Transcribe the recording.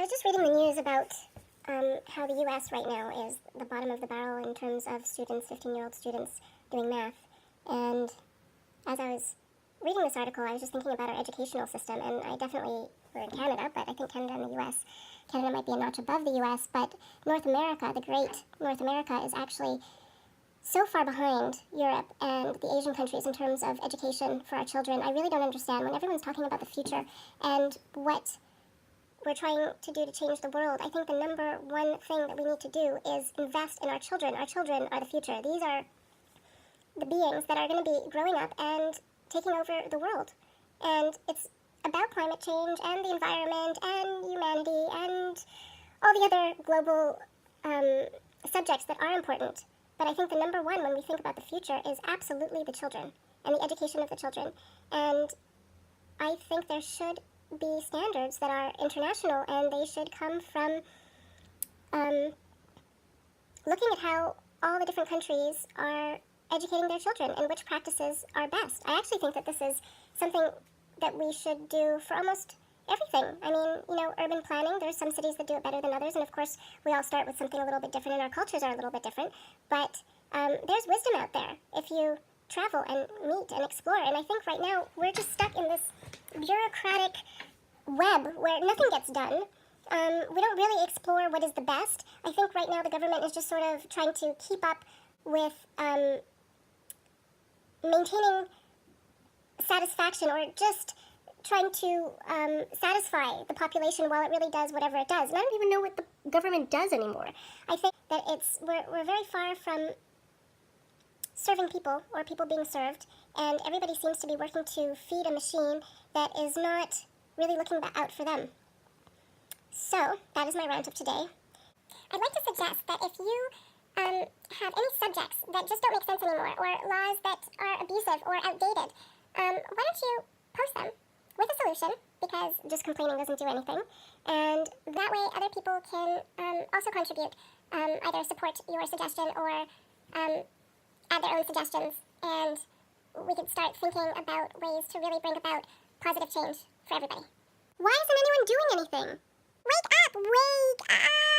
was just reading the news about how the U.S. right now is the bottom of the barrel in terms of students, 15-year-old students doing math. And as I was reading this article, I was just thinking about our educational system, and I definitely, we're in Canada, but I think Canada and the U.S., Canada might be a notch above the U.S., but North America, the great North America, is actually so far behind Europe and the Asian countries in terms of education for our children. I really don't understand when everyone's talking about the future and what we're trying to do to change the world. I think the number one thing that we need to do is invest in our children. Our children are the future. These are the beings that are going to be growing up and taking over the world. And it's about climate change and the environment and humanity and all the other global subjects that are important. But I think the number one when we think about the future is absolutely the children and the education of the children. And I think there should be standards that are international, and they should come from looking at how all the different countries are educating their children and which practices are best. I actually think that this is something that we should do for almost everything. I mean, urban planning, there's some cities that do it better than others, and of course we all start with something a little bit different, and our cultures are a little bit different, but there's wisdom out there if you travel and meet and explore. And I think right now we're just stuck in this bureaucratic web where nothing gets done. We don't really explore what is the best. I think right now the government is just sort of trying to keep up with maintaining satisfaction, or just trying to satisfy the population while it really does whatever it does. And I don't even know what the government does anymore. I think that we're very far from serving people or people being served, and everybody seems to be working to feed a machine that is not really looking out for them. So, that is my rant of today. I'd like to suggest that if you have any subjects that just don't make sense anymore, or laws that are abusive or outdated, why don't you post them with a solution, because just complaining doesn't do anything, and that way other people can also contribute, either support your suggestion or add their own suggestions, and we could start thinking about ways to really bring about positive change for everybody. Why isn't anyone doing anything? Wake up! Wake up!